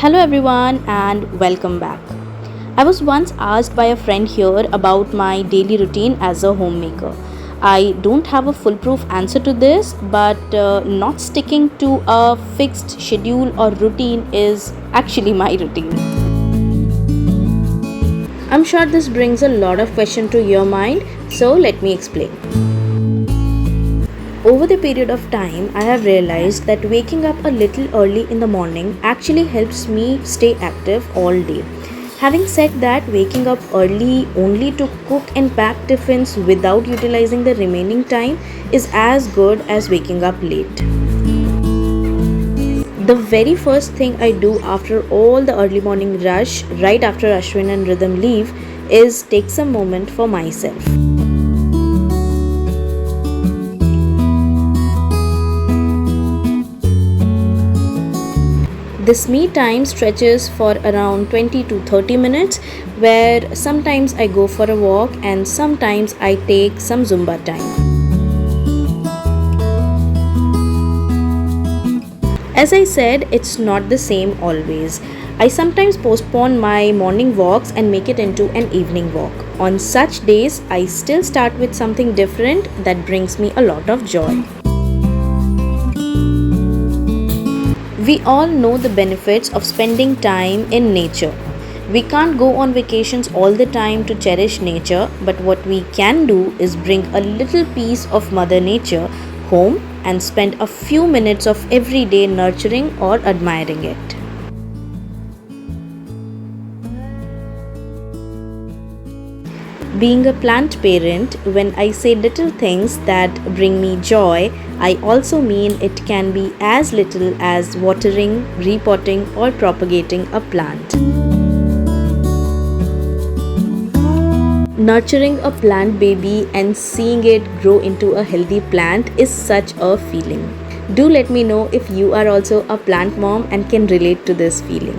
Hello, everyone, and welcome back. I was once asked by a friend here about my daily routine as a homemaker. I don't have a foolproof answer to this, but not sticking to a fixed schedule or routine is actually my routine. I'm sure this brings a lot of question to your mind, so let me explain. Over the period of time, I have realized that waking up a little early in the morning actually helps me stay active all day. Having said that, waking up early only to cook and pack tiffins without utilizing the remaining time is as good as waking up late. The very first thing I do after all the early morning rush, right after Ashwin and Rhythm leave, is take some moment for myself. This me time stretches for around 20 to 30 minutes, where sometimes I go for a walk and sometimes I take some Zumba time. As I said, it's not the same always. I sometimes postpone my morning walks and make it into an evening walk. On such days, I still start with something different that brings me a lot of joy. We all know the benefits of spending time in nature. We can't go on vacations all the time to cherish nature, but what we can do is bring a little piece of Mother Nature home and spend a few minutes of every day nurturing or admiring it. Being a plant parent, when I say little things that bring me joy, I also mean it can be as little as watering, repotting, or propagating a plant. Nurturing a plant baby and seeing it grow into a healthy plant is such a feeling. Do let me know if you are also a plant mom and can relate to this feeling.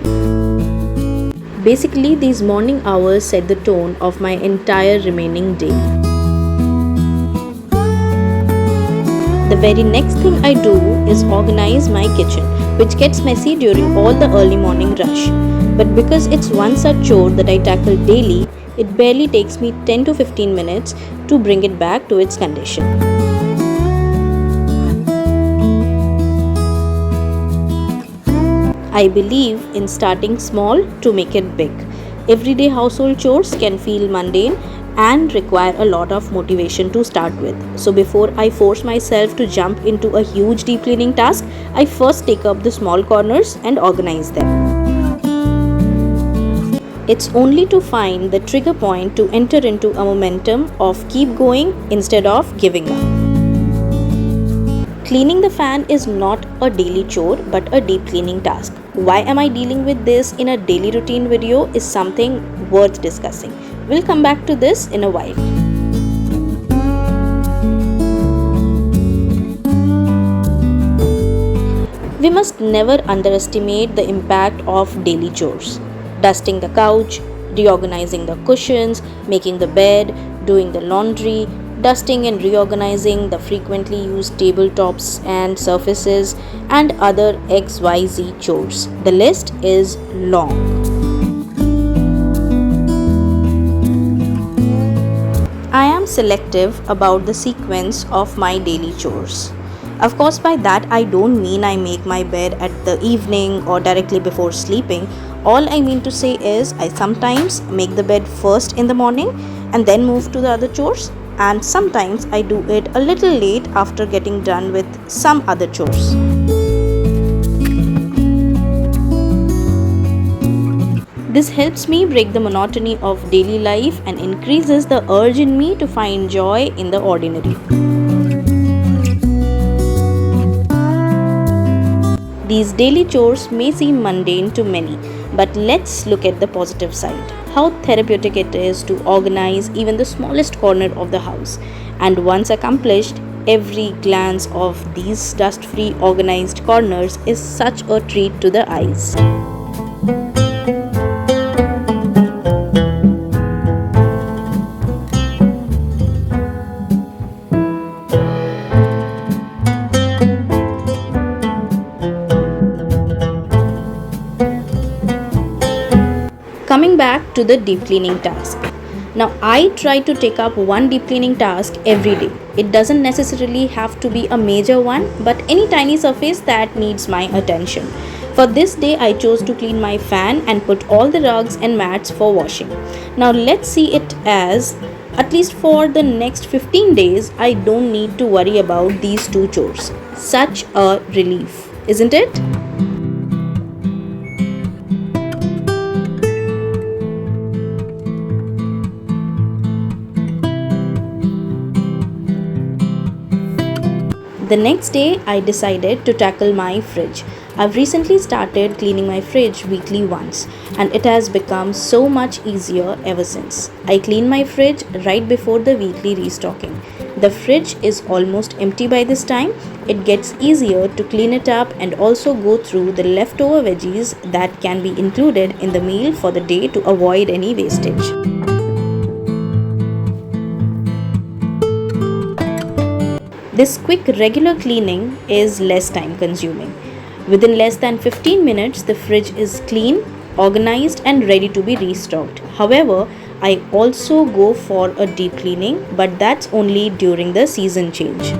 Basically, these morning hours set the tone of my entire remaining day. The very next thing I do is organize my kitchen, which gets messy during all the early morning rush. But because it's one such chore that I tackle daily, it barely takes me 10 to 15 minutes to bring it back to its condition. I believe in starting small to make it big. Everyday household chores can feel mundane and require a lot of motivation to start with. So before I force myself to jump into a huge deep cleaning task, I first take up the small corners and organize them. It's only to find the trigger point to enter into a momentum of keep going instead of giving up. Cleaning the fan is not a daily chore but a deep cleaning task. Why am I dealing with this in a daily routine video is something worth discussing. We'll come back to this in a while. We must never underestimate the impact of daily chores. Dusting the couch, reorganizing the cushions, making the bed, doing the laundry, dusting and reorganizing the frequently used tabletops and surfaces, and other XYZ chores. The list is long. I am selective about the sequence of my daily chores. Of course, by that I don't mean I make my bed at the evening or directly before sleeping. All I mean to say is I sometimes make the bed first in the morning and then move to the other chores, and sometimes I do it a little late after getting done with some other chores. This helps me break the monotony of daily life and increases the urge in me to find joy in the ordinary. These daily chores may seem mundane to many, but let's look at the positive side. How therapeutic it is to organize even the smallest corner of the house. And once accomplished, every glance of these dust-free organized corners is such a treat to the eyes. Coming back to the deep cleaning task. Now, I try to take up one deep cleaning task every day. It doesn't necessarily have to be a major one, but any tiny surface that needs my attention. For this day, I chose to clean my fan and put all the rugs and mats for washing. Now, let's see it as at least for the next 15 days, I don't need to worry about these two chores. Such a relief, isn't it? The next day, I decided to tackle my fridge. I've recently started cleaning my fridge weekly once, and it has become so much easier ever since. I clean my fridge right before the weekly restocking. The fridge is almost empty by this time. It gets easier to clean it up and also go through the leftover veggies that can be included in the meal for the day to avoid any wastage. This quick regular cleaning is less time consuming. Within less than 15 minutes, the fridge is clean, organized and ready to be restocked. However, I also go for a deep cleaning, but that's only during the season change.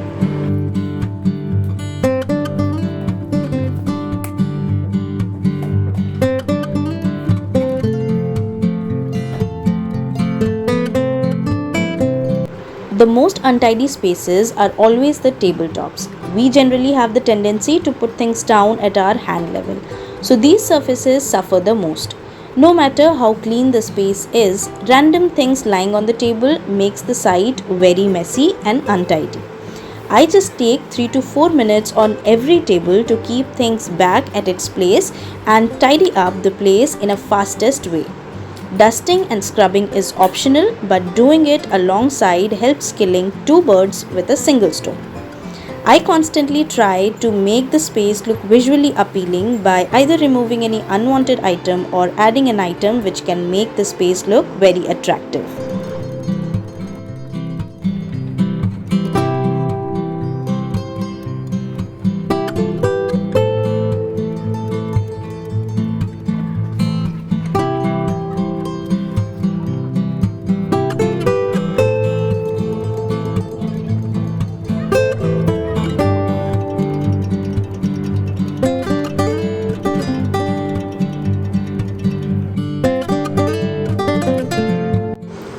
The most untidy spaces are always the tabletops. We generally have the tendency to put things down at our hand level, so these surfaces suffer the most. No matter how clean the space is, random things lying on the table makes the site very messy and untidy. I just take 3 to 4 minutes on every table to keep things back at its place and tidy up the place in a fastest way. Dusting and scrubbing is optional, but doing it alongside helps killing two birds with a single stone. I constantly try to make the space look visually appealing by either removing any unwanted item or adding an item which can make the space look very attractive.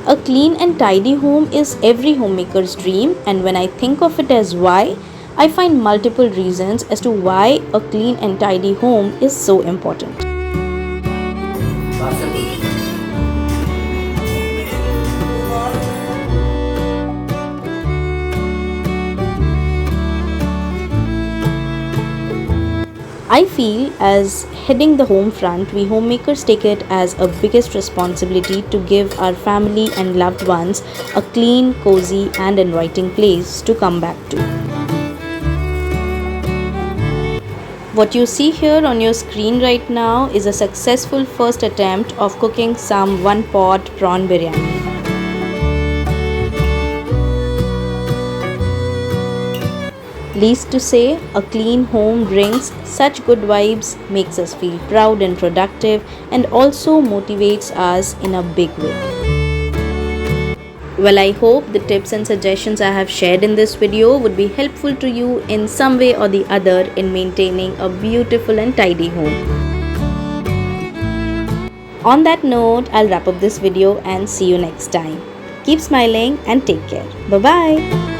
A clean and tidy home is every homemaker's dream, and when I think of it as why, I find multiple reasons as to why a clean and tidy home is so important. I feel as heading the home front, we homemakers take it as a biggest responsibility to give our family and loved ones a clean, cozy and inviting place to come back to. What you see here on your screen right now is a successful first attempt of cooking some one-pot prawn biryani. Least to say, a clean home brings such good vibes, makes us feel proud and productive, and also motivates us in a big way. Well, I hope the tips and suggestions I have shared in this video would be helpful to you in some way or the other in maintaining a beautiful and tidy home. On that note, I'll wrap up this video and see you next time. Keep smiling and take care. Bye-bye.